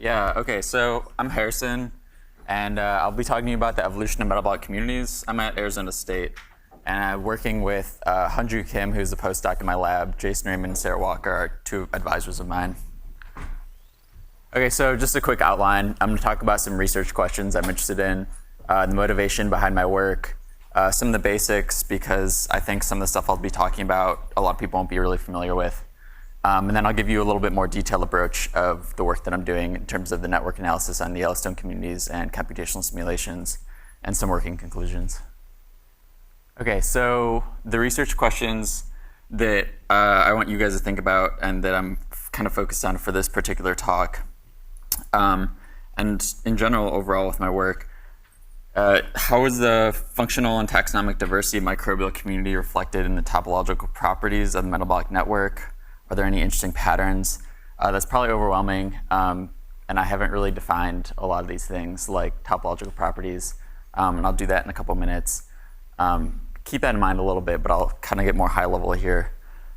Yeah, okay, so I'm Harrison, and I'll be talking to you about the evolution of metabolic communities. I'm at Arizona State, and I'm working with Hunju Kim, who's a postdoc in my lab. Jason Raymond and Sarah Walker are two advisors of mine. Okay, so just a quick outline. I'm going to talk about some research questions I'm interested in, the motivation behind my work, some of the basics, because I think some of the stuff I'll be talking about, a lot of people won't be really familiar with. And then I'll give you a little bit more detailed approach of the work that I'm doing in terms of the network analysis on the Yellowstone communities and computational simulations, and some working conclusions. Okay, so the research questions that I want you guys to think about and that I'm kind of focused on for this particular talk, and in general overall with my work, how is the functional and taxonomic diversity of microbial community reflected in the topological properties of the metabolic network? Are there any interesting patterns? That's probably overwhelming, and I haven't really defined a lot of these things like topological properties, and I'll do that in a couple minutes. Keep that in mind a little bit, but I'll kind of get more high level here.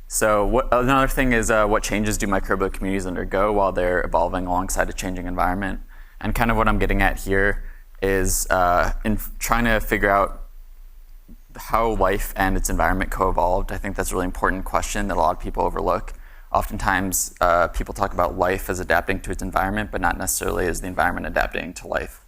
So another thing is what changes do microbial communities undergo while they're evolving alongside a changing environment? And kind of what I'm getting at here is in trying to figure out how life and its environment co-evolved. I think that's a really important question that a lot of people overlook. Oftentimes, people talk about life as adapting to its environment, but not necessarily as the environment adapting to life.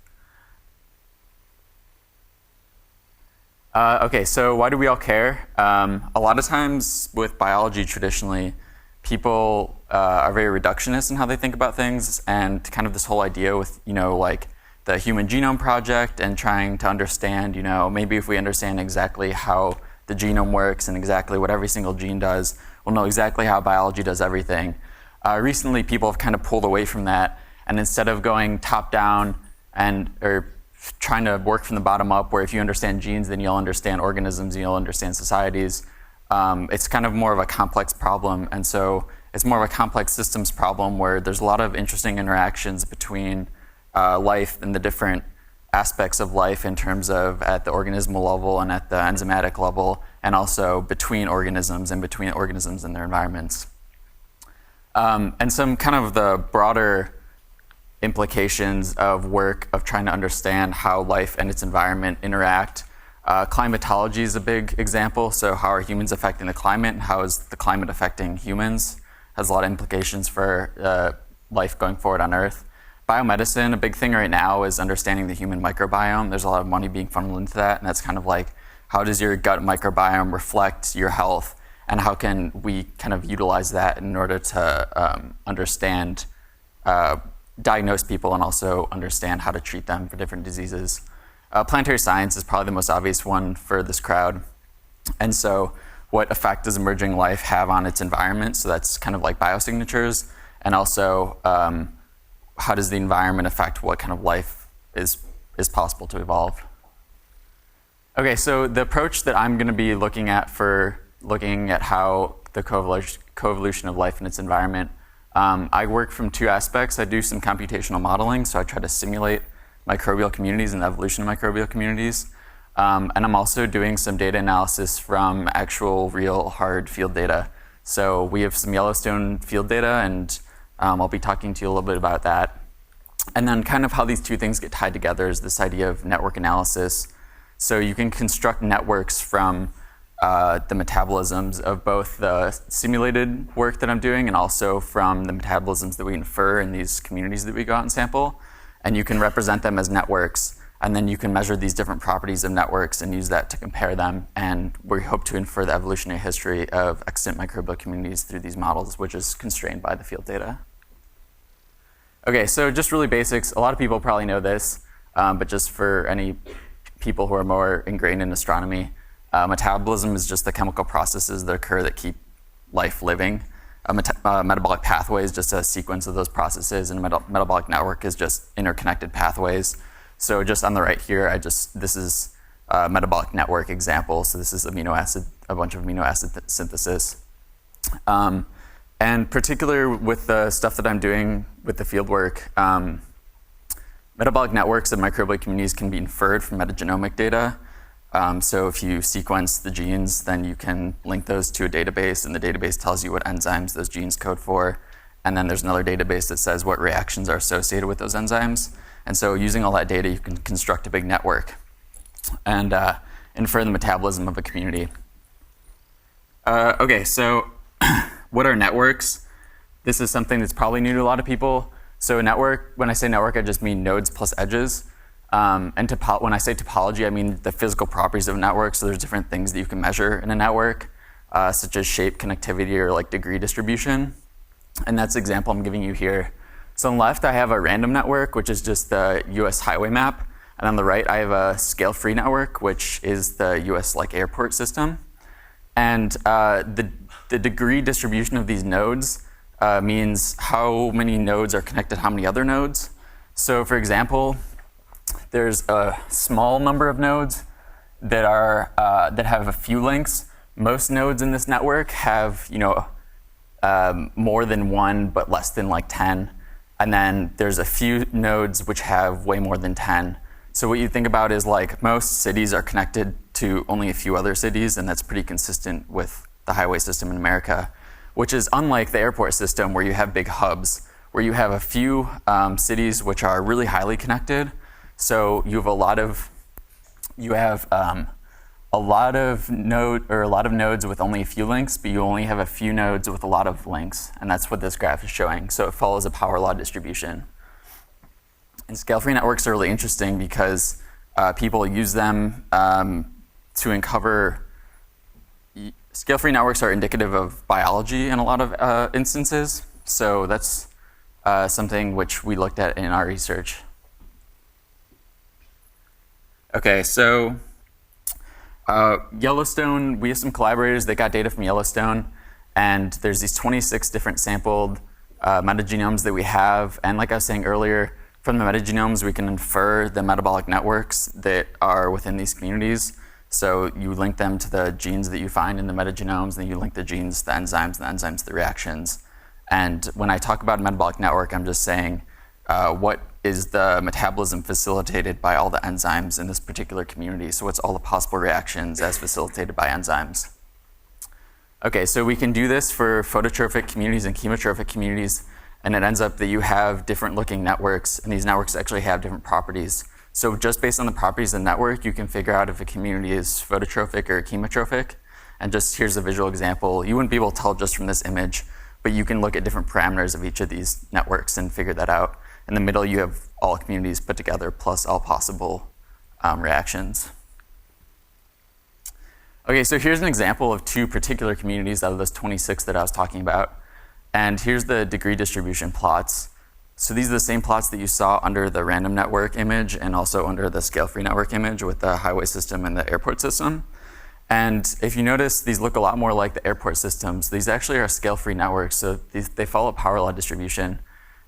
Okay, so why do we all care? A lot of times with biology, traditionally, people are very reductionist in how they think about things, and kind of this whole idea with, like the Human Genome Project and trying to understand, maybe if we understand exactly how the genome works and exactly what every single gene does, we'll know exactly how biology does everything. Recently, people have kind of pulled away from that, and instead of going top down or trying to work from the bottom up, where if you understand genes, then you'll understand organisms, and you'll understand societies, it's kind of more of a complex problem. And so it's more of a complex systems problem where there's a lot of interesting interactions between life and the different aspects of life in terms of at the organismal level and at the enzymatic level, and also between organisms and their environments. And some kind of the broader implications of work of trying to understand how life and its environment interact. Climatology is a big example. So how are humans affecting the climate, and how is the climate affecting humans? Has a lot of implications for life going forward on Earth. Biomedicine, a big thing right now is understanding the human microbiome. There's a lot of money being funneled into that, and that's kind of like, how does your gut microbiome reflect your health, and how can we kind of utilize that in order to understand, diagnose people, and also understand how to treat them for different diseases. Planetary science is probably the most obvious one for this crowd. And so what effect does emerging life have on its environment? So that's kind of like biosignatures, and also how does the environment affect what kind of life is possible to evolve? Okay, so the approach that I'm going to be looking at for looking at how the coevolution of life and its environment, I work from two aspects. I do some computational modeling, so I try to simulate microbial communities and the evolution of microbial communities. And I'm also doing some data analysis from actual, real, hard field data. So we have some Yellowstone field data, and I'll be talking to you a little bit about that. And then kind of how these two things get tied together is this idea of network analysis. So you can construct networks from the metabolisms of both the simulated work that I'm doing and also from the metabolisms that we infer in these communities that we go out and sample. And you can represent them as networks, and then you can measure these different properties of networks and use that to compare them. And we hope to infer the evolutionary history of extant microbial communities through these models, which is constrained by the field data. Okay, so just really basics. A lot of people probably know this, but just for any people who are more ingrained in astronomy, metabolism is just the chemical processes that occur that keep life living. A metabolic pathway is just a sequence of those processes, and a metabolic network is just interconnected pathways. So just on the right here, this is a metabolic network example. So this is a bunch of amino acid synthesis. And particular with the stuff that I'm doing with the fieldwork, metabolic networks of microbial communities can be inferred from metagenomic data. So if you sequence the genes, then you can link those to a database, and the database tells you what enzymes those genes code for. and then there's another database that says what reactions are associated with those enzymes. And so using all that data, you can construct a big network and infer the metabolism of a community. Okay, so what are networks? This is something that's probably new to a lot of people. So a network, when I say network, I just mean nodes plus edges. And when I say topology, I mean the physical properties of a network. So there's different things that you can measure in a network, such as shape, connectivity, or like degree distribution. And that's the example I'm giving you here. So on the left, I have a random network, which is just the US highway map. And on the right, I have a scale-free network, which is the US like airport system. And the degree distribution of these nodes means how many nodes are connected to how many other nodes. So for example, there's a small number of nodes that have a few links. Most nodes in this network have more than one, but less than like 10. And then there's a few nodes which have way more than 10. So what you think about is like most cities are connected to only a few other cities, and that's pretty consistent with the highway system in America, which is unlike the airport system where you have big hubs, where you have a few cities which are really highly connected. So you have a lot of nodes with only a few links, but you only have a few nodes with a lot of links, and that's what this graph is showing. So it follows a power law distribution. And scale-free networks are really interesting because people use them to uncover. Scale-free networks are indicative of biology in a lot of instances. So that's something which we looked at in our research. Okay, so Yellowstone, we have some collaborators that got data from Yellowstone, and there's these 26 different sampled metagenomes that we have. And like I was saying earlier, from the metagenomes, we can infer the metabolic networks that are within these communities. So you link them to the genes that you find in the metagenomes, and then you link the genes to the enzymes, and the enzymes to the reactions. And when I talk about a metabolic network, I'm just saying what is the metabolism facilitated by all the enzymes in this particular community. So what's all the possible reactions as facilitated by enzymes? Okay, so we can do this for phototrophic communities and chemotrophic communities, and it ends up that you have different looking networks, and these networks actually have different properties. So just based on the properties of the network, you can figure out if a community is phototrophic or chemotrophic. And just here's a visual example. You wouldn't be able to tell just from this image, but you can look at different parameters of each of these networks and figure that out. In the middle, you have all communities put together plus all possible reactions. Okay, so here's an example of two particular communities out of those 26 that I was talking about. And here's the degree distribution plots. So these are the same plots that you saw under the random network image and also under the scale-free network image with the highway system and the airport system. And if you notice, these look a lot more like the airport systems. These actually are scale-free networks, so they follow power law distribution.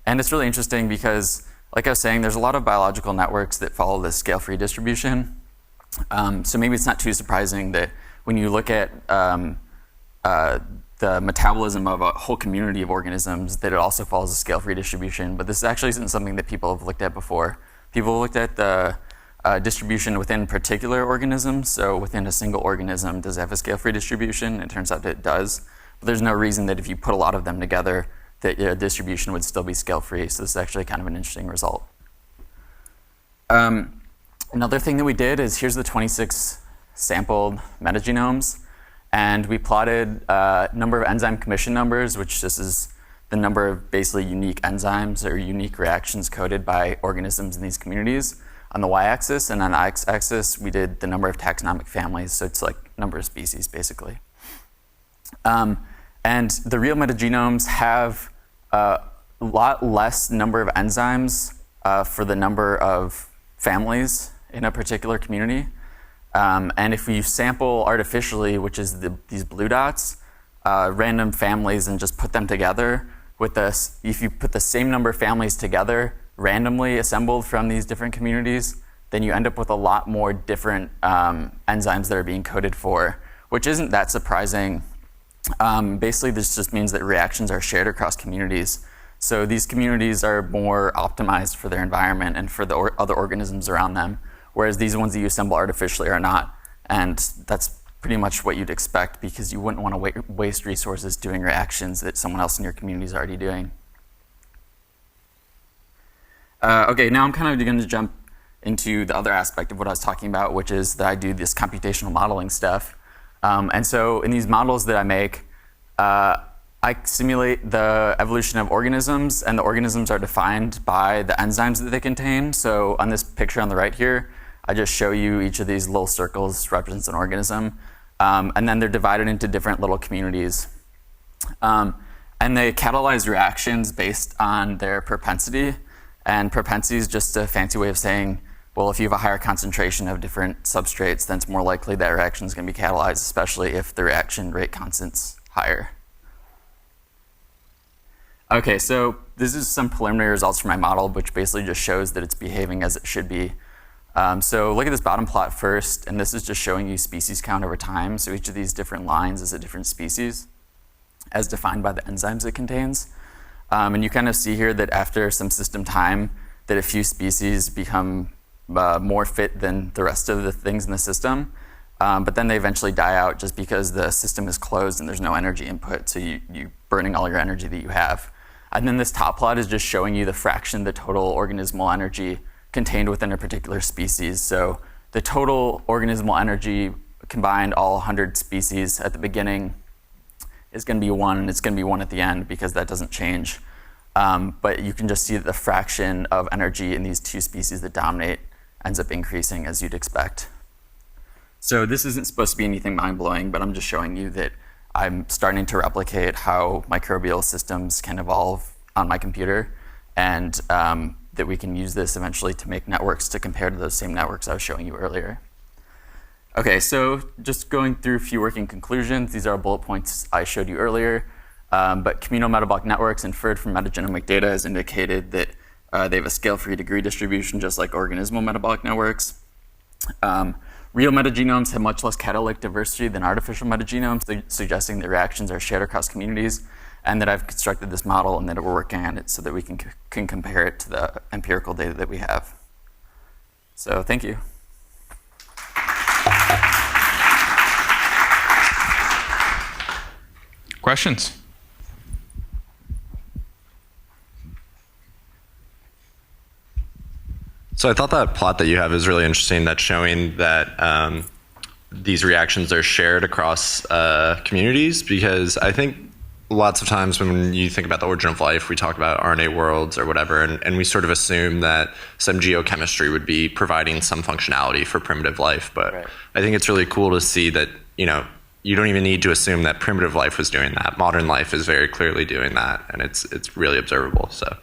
And it's really interesting because, like I was saying, there's a lot of biological networks that follow this scale-free distribution. So maybe it's not too surprising that when you look at the metabolism of a whole community of organisms, that it also follows a scale-free distribution. But this actually isn't something that people have looked at before. People have looked at the distribution within particular organisms. So within a single organism, does it have a scale-free distribution? It turns out that it does. But there's no reason that if you put a lot of them together, that your distribution would still be scale-free. So this is actually kind of an interesting result. Another thing that we did is here's the 26 sampled metagenomes. And we plotted number of enzyme commission numbers, which this is the number of basically unique enzymes or unique reactions coded by organisms in these communities on the y-axis. And on the x-axis, we did the number of taxonomic families. So it's like number of species, basically. And the real metagenomes have a lot less number of enzymes for the number of families in a particular community. And if you sample artificially, which is these blue dots, random families and just put them together with this, if you put the same number of families together, randomly assembled from these different communities, then you end up with a lot more different enzymes that are being coded for, which isn't that surprising. Basically, this just means that reactions are shared across communities. So these communities are more optimized for their environment and for the other organisms around them, whereas these ones that you assemble artificially are not. And that's pretty much what you'd expect because you wouldn't want to waste resources doing reactions that someone else in your community is already doing. Okay, now I'm kind of going to jump into the other aspect of what I was talking about, which is that I do this computational modeling stuff. And so in these models that I make, I simulate the evolution of organisms, and the organisms are defined by the enzymes that they contain. So on this picture on the right here, I just show you each of these little circles represents an organism. And then they're divided into different little communities. And they catalyze reactions based on their propensity. And propensity is just a fancy way of saying, well, if you have a higher concentration of different substrates, then it's more likely that reaction is going to be catalyzed, especially if the reaction rate constant's higher. Okay, so this is some preliminary results from my model, which basically just shows that it's behaving as it should be. So look at this bottom plot first, and this is just showing you species count over time. So each of these different lines is a different species, as defined by the enzymes it contains. And you kind of see here that after some system time, that a few species become more fit than the rest of the things in the system. But then they eventually die out just because the system is closed and there's no energy input, so you're burning all your energy that you have. And then this top plot is just showing you the fraction of the total organismal energy contained within a particular species. So the total organismal energy combined, all 100 species at the beginning, is going to be 1, and it's going to be 1 at the end because that doesn't change. But you can just see that the fraction of energy in these two species that dominate ends up increasing as you'd expect. So this isn't supposed to be anything mind-blowing, but I'm just showing you that I'm starting to replicate how microbial systems can evolve on my computer, and that we can use this eventually to make networks to compare to those same networks I was showing you earlier. Okay, so just going through a few working conclusions. These are bullet points I showed you earlier. But communal metabolic networks inferred from metagenomic data has indicated that they have a scale-free degree distribution, just like organismal metabolic networks. Real metagenomes have much less catalytic diversity than artificial metagenomes, suggesting that reactions are shared across communities, and that I've constructed this model and that we're working on it so that we can compare it to the empirical data that we have. So thank you. Questions? So I thought that plot that you have is really interesting. That's showing that these reactions are shared across communities, because I think lots of times when you think about the origin of life, we talk about RNA worlds or whatever, and we sort of assume that some geochemistry would be providing some functionality for primitive life. But right. I think it's really cool to see that, you know, you don't even need to assume that primitive life was doing that. Modern life is very clearly doing that, and it's really observable. So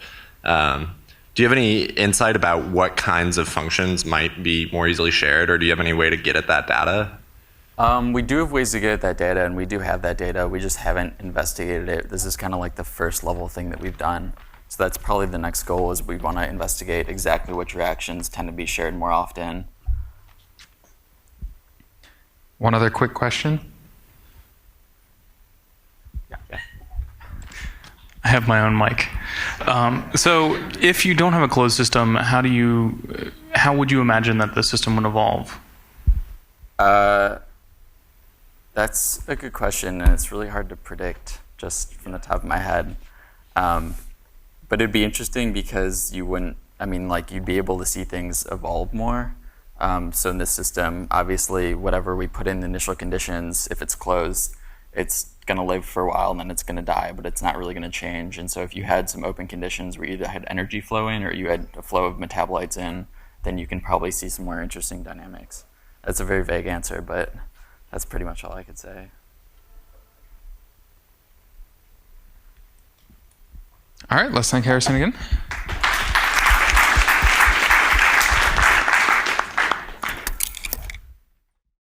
do you have any insight about what kinds of functions might be more easily shared, or do you have any way to get at that data? We do have ways to get at that data, and we do have that data. We just haven't investigated it. This is kind of like the first level thing that we've done. So that's probably the next goal, is we want to investigate exactly which reactions tend to be shared more often. One other quick question. Yeah. I have my own mic. So if you don't have a closed system, how would you imagine that the system would evolve? That's a good question, and it's really hard to predict just from the top of my head. But it'd be interesting because you wouldn't, you'd be able to see things evolve more. So in this system, obviously, whatever we put in the initial conditions, if it's closed, it's going to live for a while and then it's going to die, but it's not really going to change. And so if you had some open conditions where you either had energy flow in or you had a flow of metabolites in, then you can probably see some more interesting dynamics. That's a very vague answer, but that's pretty much all I could say. All right, let's thank Harrison again.